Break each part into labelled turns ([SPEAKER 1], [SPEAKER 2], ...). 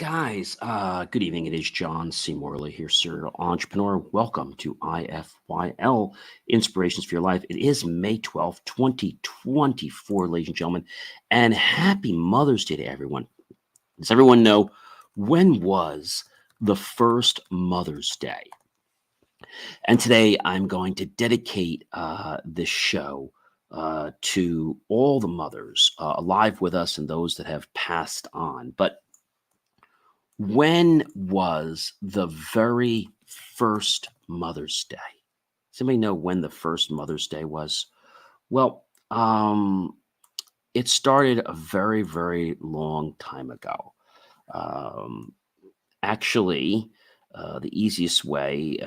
[SPEAKER 1] guys. Good evening. It is John C. Morley here, serial entrepreneur. Welcome to IFYL Inspirations for Your Life. It is May 12th, 2024, ladies and gentlemen, and happy Mother's Day to everyone. Does everyone know when was the first Mother's Day? And today I'm going to dedicate this show to all the mothers alive with us and those that have passed on. But when was the very first Mother's Day? Does anybody know when the first Mother's Day was? Well, it started a very, very long time ago. Um, actually, the easiest way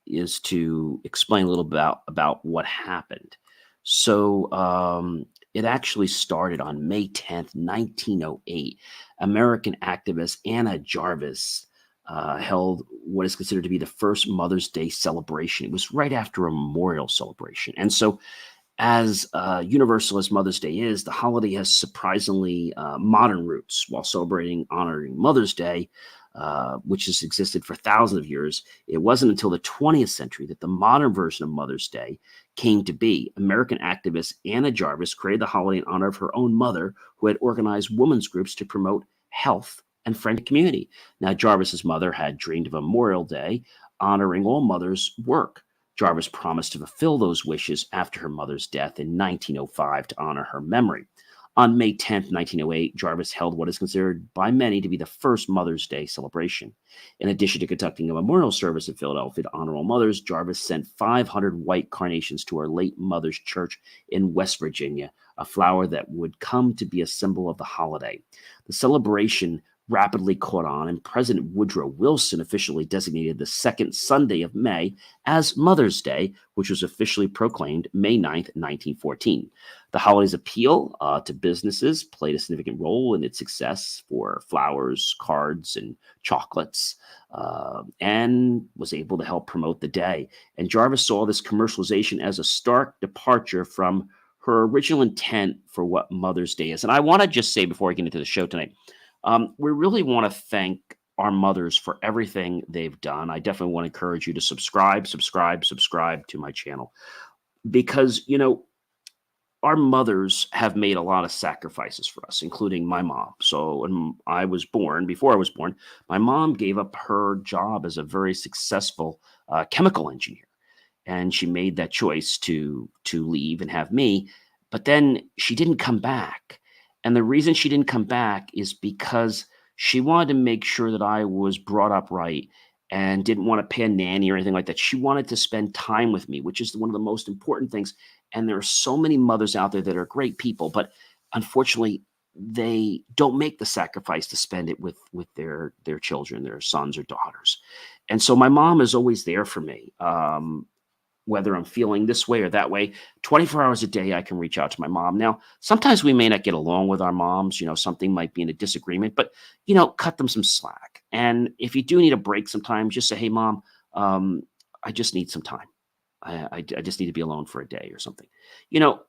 [SPEAKER 1] is to explain a little bit about what happened. So it actually started on May 10th, 1908. American activist Anna Jarvis held what is considered to be the first Mother's Day celebration. It was right after a memorial celebration. And so as universal as Mother's Day is, the holiday has surprisingly modern roots. While celebrating honoring Mother's Day, which has existed for thousands of years, it wasn't until the 20th century that the modern version of Mother's Day came to be. American activist Anna Jarvis created the holiday in honor of her own mother, who had organized women's groups to promote health and friendly community. Now, Jarvis's mother had dreamed of a Memorial Day honoring all mothers' work. Jarvis promised to fulfill those wishes after her mother's death in 1905 to honor her memory. On May 10th, 1908, Jarvis held what is considered by many to be the first Mother's Day celebration. In addition to conducting a memorial service in Philadelphia to honor all mothers, Jarvis sent 500 white carnations to her late mother's church in West Virginia, a flower that would come to be a symbol of the holiday. The celebration rapidly caught on, and President Woodrow Wilson officially designated the second Sunday of May as Mother's Day, which was officially proclaimed May 9th, 1914. The holiday's appeal to businesses played a significant role in its success for flowers, cards, and chocolates, and was able to help promote the day. And Jarvis saw this commercialization as a stark departure from her original intent for what Mother's Day is. And I want to just say before I get into the show tonight, we really want to thank our mothers for everything they've done. I definitely want to encourage you to subscribe to my channel because, our mothers have made a lot of sacrifices for us, including my mom. So when before I was born, my mom gave up her job as a very successful chemical engineer. And she made that choice to leave and have me. But then she didn't come back. And the reason she didn't come back is because she wanted to make sure that I was brought up right and didn't want to pay a nanny or anything like that. She wanted to spend time with me, which is one of the most important things. And there are so many mothers out there that are great people, but unfortunately, they don't make the sacrifice to spend it with their children, their sons or daughters. And so my mom is always there for me. Whether I'm feeling this way or that way, 24 hours a day, I can reach out to my mom. Now, sometimes we may not get along with our moms, something might be in a disagreement, but, cut them some slack. And if you do need a break sometimes, just say, hey, mom, I just need some time. I just need to be alone for a day or something. You know,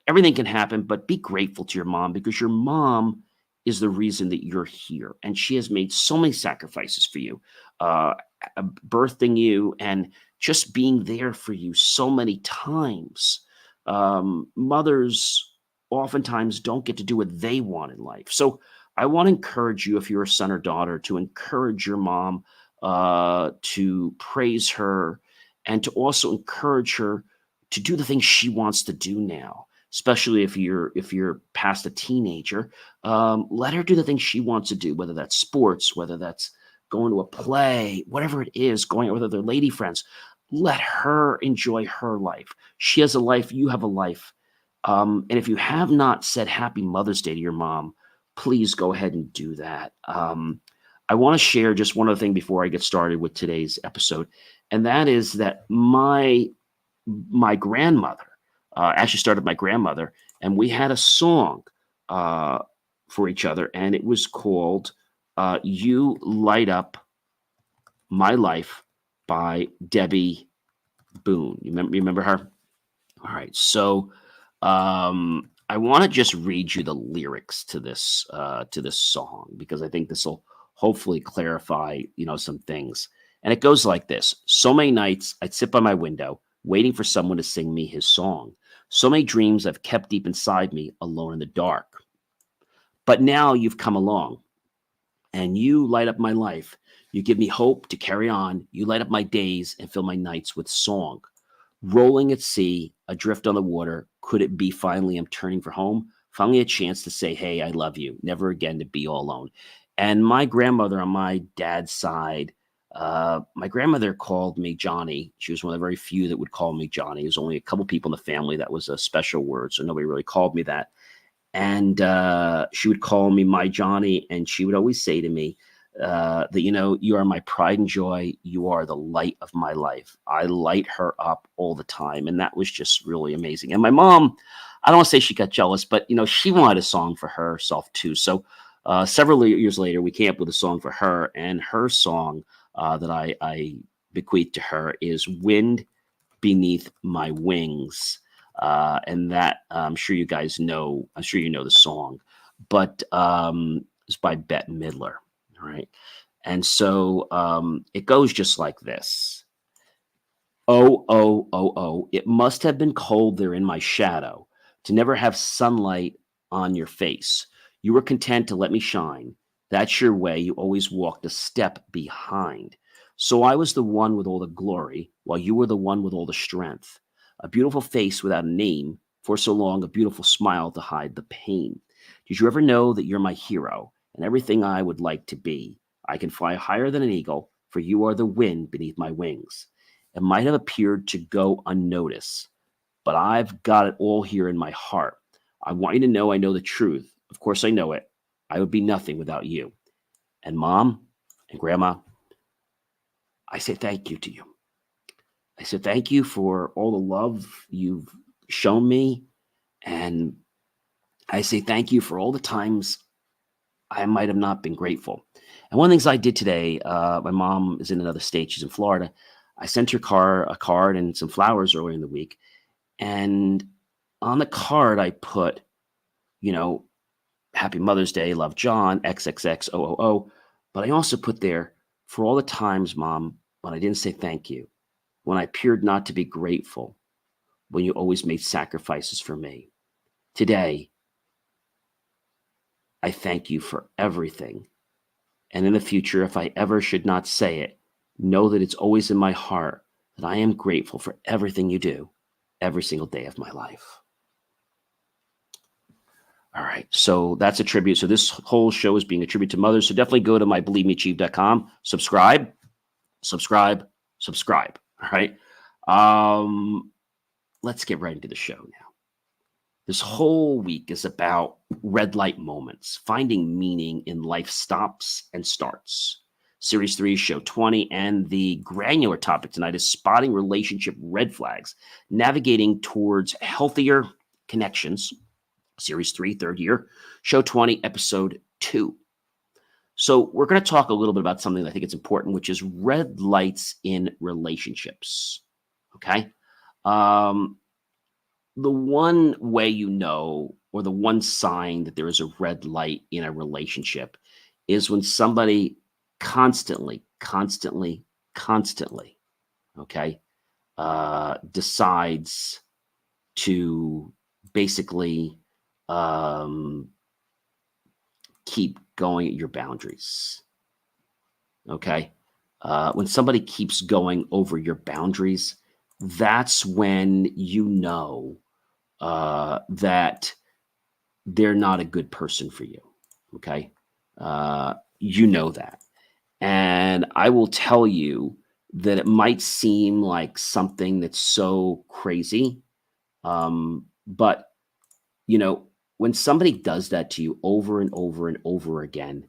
[SPEAKER 1] Everything can happen, but be grateful to your mom because your mom is the reason that you're here. And she has made so many sacrifices for you, birthing you and just being there for you so many times. Mothers oftentimes don't get to do what they want in life. So I want to encourage you, if you're a son or daughter, to encourage your mom, to praise her, and to also encourage her to do the things she wants to do now. Especially if you're past a teenager, let her do the things she wants to do, whether that's sports, whether that's going to a play, whatever it is, going out with other lady friends. Let her enjoy her life. She has a life, you have a life. And if you have not said Happy Mother's Day to your mom, please go ahead and do that. I want to share just one other thing before I get started with today's episode, and that is that my grandmother actually started my grandmother, and we had a song for each other, and it was called You Light Up My Life by Debbie Boone. You remember her? All right. So I want to just read you the lyrics to this song because I think this will hopefully clarify, some things. And it goes like this: So many nights I'd sit by my window, waiting for someone to sing me his song. So many dreams I've kept deep inside me, alone in the dark. But now you've come along and you light up my life. You give me hope to carry on. You light up my days and fill my nights with song. Rolling at sea, adrift on the water, could it be finally I'm turning for home? Finally, a chance to say, hey, I love you, never again to be all alone. And my grandmother on my dad's side, my grandmother called me Johnny. She was one of the very few that would call me Johnny. There's only a couple people in the family that was a special word, so nobody really called me that. And she would call me my Johnny, and she would always say to me that, you are my pride and joy. You are the light of my life. I light her up all the time. And that was just really amazing. And my mom, I don't want to say she got jealous, but, she wanted a song for herself too. So several years later, we came up with a song for her. And her song that I bequeath to her is Wind Beneath My Wings. And that I'm sure you guys know. I'm sure you know the song, but it's by Bette Midler. All right, and so it goes just like this: Oh, oh, oh, oh! It must have been cold there in my shadow to never have sunlight on your face. You were content to let me shine. That's your way. You always walked a step behind. So I was the one with all the glory, while you were the one with all the strength. A beautiful face without a name, for so long, a beautiful smile to hide the pain. Did you ever know that you're my hero and everything I would like to be? I can fly higher than an eagle, for you are the wind beneath my wings. It might have appeared to go unnoticed, but I've got it all here in my heart. I want you to know I know the truth. Of course, I know it. I would be nothing without you. And Mom and Grandma, I say thank you to you. I said thank you for all the love you've shown me. And I say thank you for all the times I might have not been grateful. And one of the things I did today, my mom is in another state. She's in Florida. I sent her a card and some flowers earlier in the week. And on the card, I put, you know, Happy Mother's Day, love John, XXXOOO. But I also put there, for all the times, Mom, when I didn't say thank you, when I appeared not to be grateful, when you always made sacrifices for me. Today, I thank you for everything. And in the future, if I ever should not say it, know that it's always in my heart that I am grateful for everything you do every single day of my life. All right. So that's a tribute. So this whole show is being a tribute to mothers. So definitely go to myBelieveMeAchieve.com, subscribe. All right. Let's get right into the show now. This whole week is about red light moments, finding meaning in life stops and starts. Series 3, Show 20, and the granular topic tonight is spotting relationship red flags, navigating towards healthier connections. Series 3, third year, Show 20, Episode 2. So we're going to talk a little bit about something that I think it's important, which is red lights in relationships. Okay? The one way you know, or the one sign that there is a red light in a relationship is when somebody constantly, okay, decides to basically keep going at your boundaries. Okay. When somebody keeps going over your boundaries, that's when you know that they're not a good person for you. Okay. You know that. And I will tell you that it might seem like something that's so crazy. But, when somebody does that to you over and over and over again,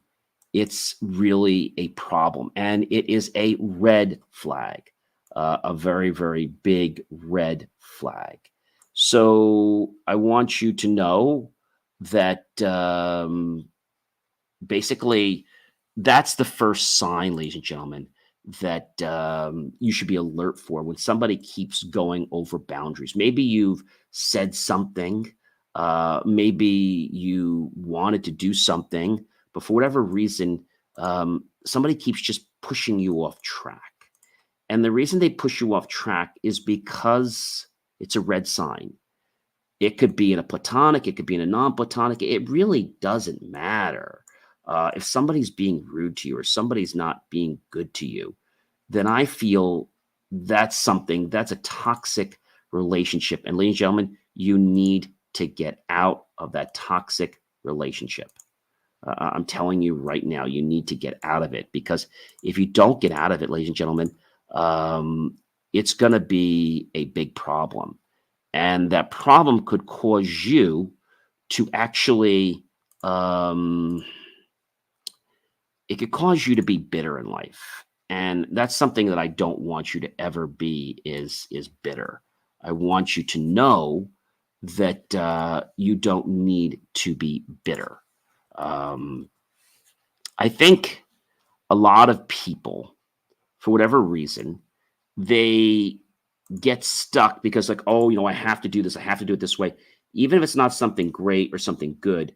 [SPEAKER 1] it's really a problem. And it is a red flag, a very, very big red flag. So I want you to know that basically that's the first sign, ladies and gentlemen, that you should be alert for when somebody keeps going over boundaries. Maybe you've said something Maybe you wanted to do something, but for whatever reason, somebody keeps just pushing you off track. And the reason they push you off track is because it's a red sign. It could be in a platonic, it could be in a non-platonic. It really doesn't matter. If somebody's being rude to you or somebody's not being good to you, then I feel that's a toxic relationship. And ladies and gentlemen, you need to get out of that toxic relationship. I'm telling you right now, you need to get out of it, because if you don't get out of it, ladies and gentlemen, um, it's going to be a big problem. And that problem could cause you to actually, um, it could cause you to be bitter in life. And that's something that I don't want you to ever be, is bitter. I want you to know that you don't need to be bitter. Um, I think a lot of people, for whatever reason, they get stuck because, like, oh, I have to do this. I have to do it this way. Even if it's not something great or something good,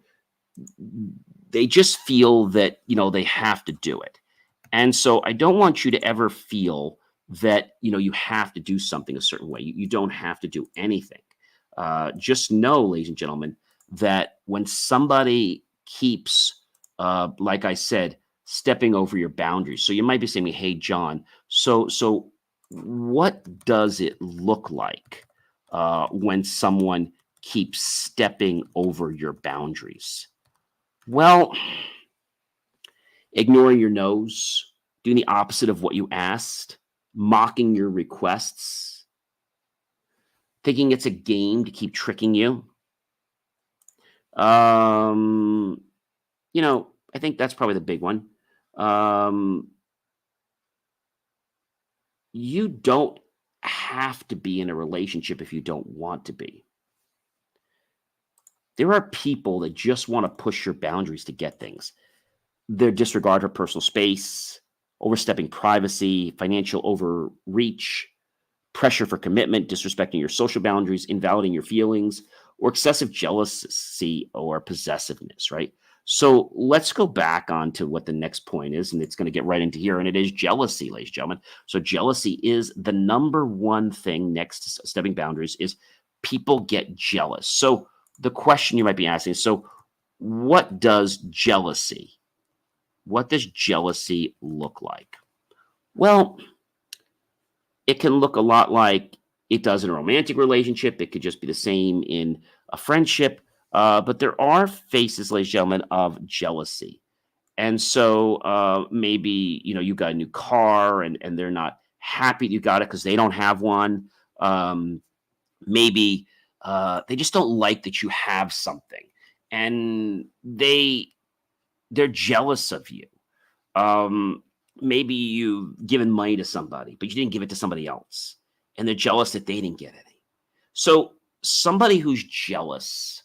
[SPEAKER 1] they just feel that, they have to do it. And so I don't want you to ever feel that, you have to do something a certain way. You don't have to do anything. Just know, ladies and gentlemen, that when somebody keeps, like I said, stepping over your boundaries. So you might be saying, "Hey, John, so what does it look like when someone keeps stepping over your boundaries?" Well, ignoring your nose, doing the opposite of what you asked, mocking your requests, thinking it's a game to keep tricking you. Um, I think that's probably the big one. Um, you don't have to be in a relationship if you don't want to be. There are people that just want to push your boundaries to get things. Their disregard for personal space, overstepping privacy, financial overreach, pressure for commitment, disrespecting your social boundaries, invalidating your feelings, or excessive jealousy or possessiveness, right? So let's go back on to what the next point is, and it's going to get right into here, and it is jealousy, ladies and gentlemen. So jealousy is the number one thing next to stepping boundaries. Is people get jealous. So the question you might be asking is, so what does jealousy? What does jealousy look like? Well, it can look a lot like it does in a romantic relationship. It could just be the same in a friendship. But there are faces, ladies and gentlemen, of jealousy. And so maybe, you got a new car, and they're not happy you got it because they don't have one. Maybe they just don't like that you have something, and they're jealous of you. Um, Maybe you've given money to somebody, but you didn't give it to somebody else, and they're jealous that they didn't get any. So somebody who's jealous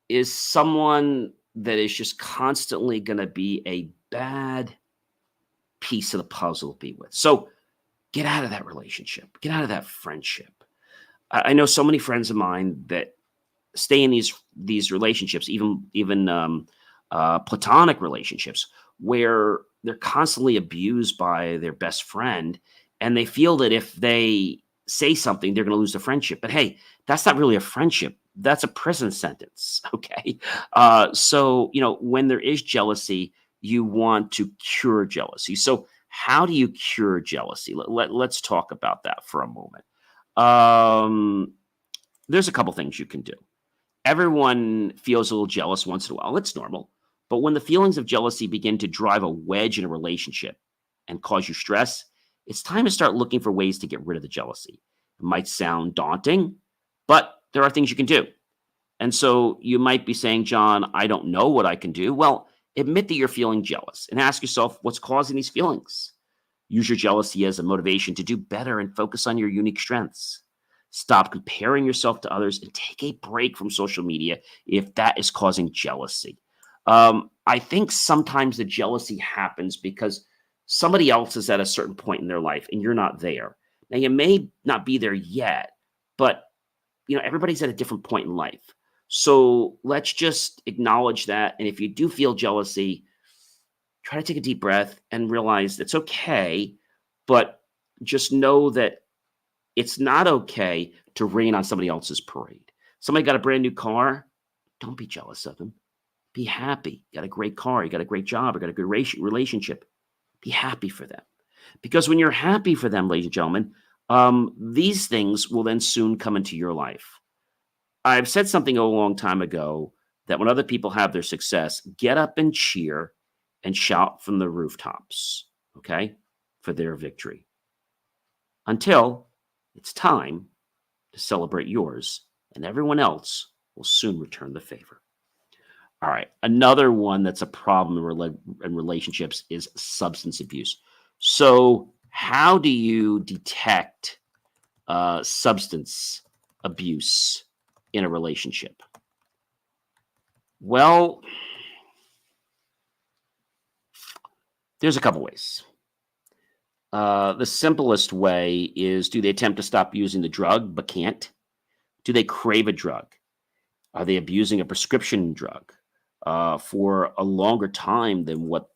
[SPEAKER 1] is someone that is just constantly going to be a bad piece of the puzzle to be with. So get out of that relationship, get out of that friendship. I know so many friends of mine that stay in these relationships, even platonic relationships, where they're constantly abused by their best friend, and they feel that if they say something, they're going to lose the friendship. But hey, that's not really a friendship. That's a prison sentence. Okay. So, when there is jealousy, you want to cure jealousy. So how do you cure jealousy? Let's talk about that for a moment. Um, there's a couple things you can do. Everyone feels a little jealous once in a while. It's normal. But when the feelings of jealousy begin to drive a wedge in a relationship and cause you stress, it's time to start looking for ways to get rid of the jealousy. It might sound daunting, but there are things you can do. And so you might be saying, "John, I don't know what I can do." Well, admit that you're feeling jealous and ask yourself what's causing these feelings. Use your jealousy as a motivation to do better and focus on your unique strengths. Stop comparing yourself to others and take a break from social media if that is causing jealousy. I think sometimes the jealousy happens because somebody else is at a certain point in their life and you're not there. Now, you may not be there yet, but everybody's at a different point in life. So let's just acknowledge that. And if you do feel jealousy, try to take a deep breath and realize it's okay, but just know that it's not okay to rain on somebody else's parade. Somebody got a brand new car, don't be jealous of them. Be happy. You got a great car, you got a great job, you got a good relationship. Be happy for them. Because when you're happy for them, ladies and gentlemen, these things will then soon come into your life. I've said something a long time ago that when other people have their success, get up and cheer and shout from the rooftops, okay, for their victory until it's time to celebrate yours, and everyone else will soon return the favor. All right. Another one that's a problem in relationships is substance abuse. So, how do you detect substance abuse in a relationship? Well, there's a couple ways. The simplest way is, do they attempt to stop using the drug but can't? Do they crave a drug? Are they abusing a prescription drug for a longer time than what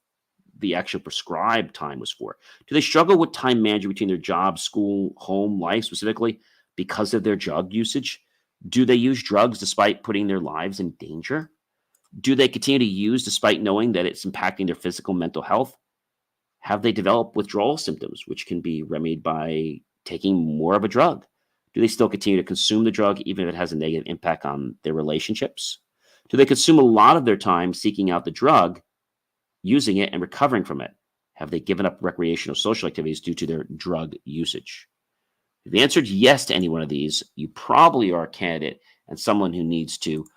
[SPEAKER 1] the actual prescribed time was for? Do they struggle with time management between their job, school, home life specifically because of their drug usage? Do they use drugs despite putting their lives in danger? Do they continue to use despite knowing that it's impacting their physical, mental health? Have they developed withdrawal symptoms, which can be remedied by taking more of a drug? Do they still continue to consume the drug even if it has a negative impact on their relationships? Do they consume a lot of their time seeking out the drug, using it, and recovering from it? Have they given up recreational social activities due to their drug usage? If you answered yes to any one of these, you probably are a candidate and someone who needs to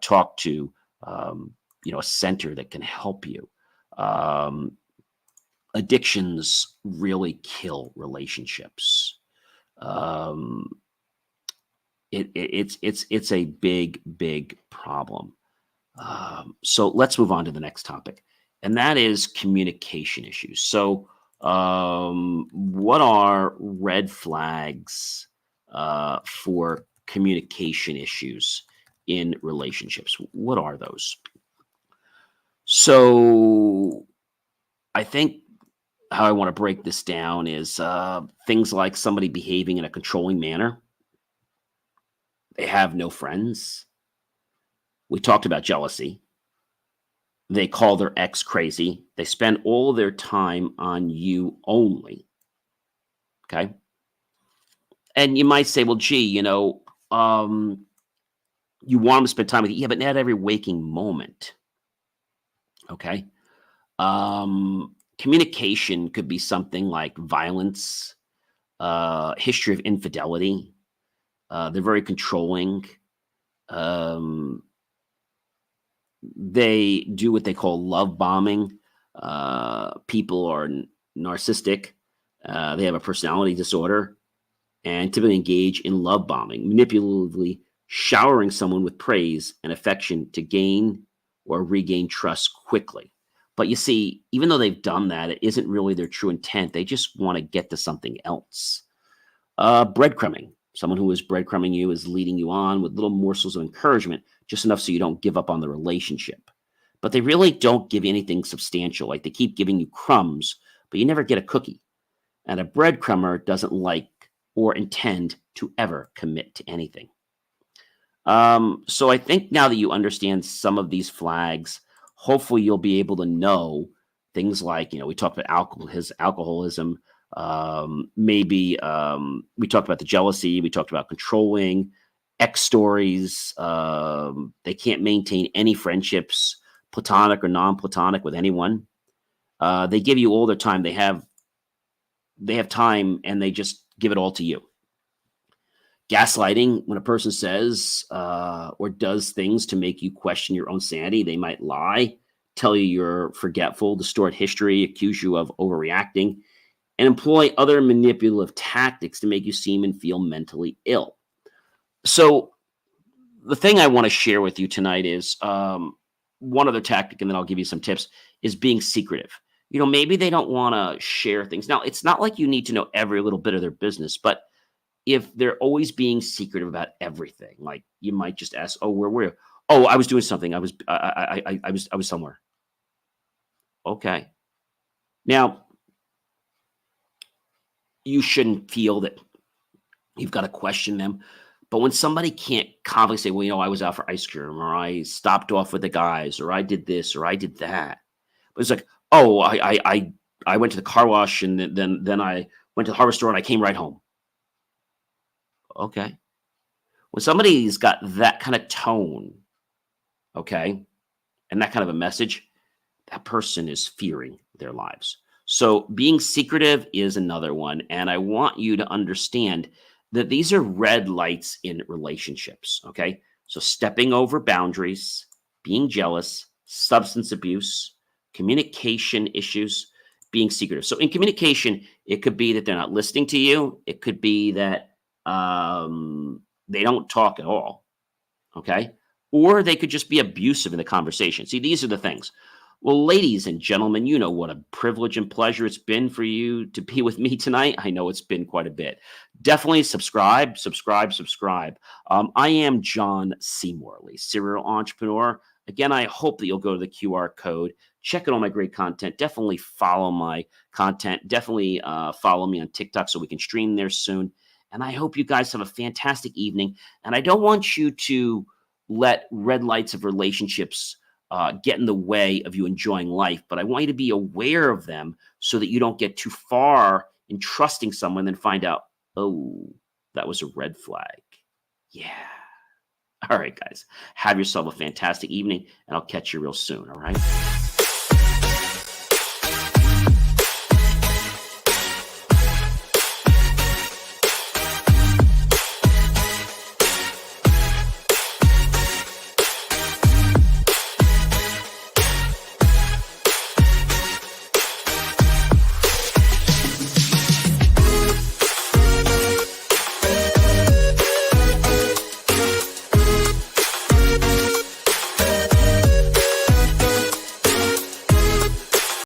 [SPEAKER 1] talk to a center that can help you. Addictions really kill relationships. Um, it's a big problem. So let's move on to the next topic, and that is communication issues. So, what are red flags for communication issues in relationships? What are those? So, I think how I want to break this down is things like somebody behaving in a controlling manner. They have no friends. We talked about jealousy. They call their ex crazy. They spend all their time on you only. Okay. And you might say, well, gee, you want them to spend time with you. Yeah, but not every waking moment. Okay. Communication could be something like violence, history of infidelity. They're very controlling. Um, they do what they call love bombing. People are narcissistic. They have a personality disorder and typically engage in love bombing, manipulatively showering someone with praise and affection to gain or regain trust quickly. But you see, even though they've done that, it isn't really their true intent. They just want to get to something else. Breadcrumbing. Someone who is breadcrumbing you is leading you on with little morsels of encouragement, just enough so you don't give up on the relationship. But they really don't give you anything substantial. Like, they keep giving you crumbs, but you never get a cookie. And a breadcrumber doesn't like or intend to ever commit to anything. So I think now that you understand some of these flags, hopefully you'll be able to know things like, we talked about alcoholism. Maybe we talked about the jealousy. We talked about controlling, ex stories. They can't maintain any friendships, platonic or non-platonic, with anyone. They give you all their time. They have time, and they just give it all to you. Gaslighting, when a person says or does things to make you question your own sanity. They might lie, tell you you're forgetful, distort history, accuse you of overreacting, and employ other manipulative tactics to make you seem and feel mentally ill. So the thing I want to share with you tonight is one other tactic, and then I'll give you some tips, is being secretive. Maybe they don't want to share things. Now, it's not like you need to know every little bit of their business, but if they're always being secretive about everything. Like you might just ask, "Oh, where were you?" "Oh, I was doing something. I was somewhere." Okay. Now, you shouldn't feel that you've got to question them. But when somebody can't confidently say, "Well, I was out for ice cream, or I stopped off with the guys, or I did this, or I did that," but it's like, "Oh, I went to the car wash, and then I went to the hardware store, and I came right home." Okay. When somebody's got that kind of tone, okay, and that kind of a message, that person is fearing their lives. So being secretive is another one. And I want you to understand that these are red lights in relationships. Okay. So stepping over boundaries, being jealous, substance abuse, communication issues, being secretive. So in communication, it could be that they're not listening to you. It could be that they don't talk at all. Okay. Or they could just be abusive in the conversation. See, these are the things. Well, ladies and gentlemen, you know what a privilege and pleasure it's been for you to be with me tonight. I know it's been quite a bit. Definitely subscribe, subscribe, subscribe. I am John C. Morley, serial entrepreneur. Again, I hope that you'll go to the QR code, check out all my great content. Definitely follow my content. Definitely follow me on TikTok so we can stream there soon. And I hope you guys have a fantastic evening. And I don't want you to let red lights of relationships get in the way of you enjoying life, but I want you to be aware of them so that you don't get too far in trusting someone and find out, oh, that was a red flag. Yeah. All right, guys. Have yourself a fantastic evening, and I'll catch you real soon. All right.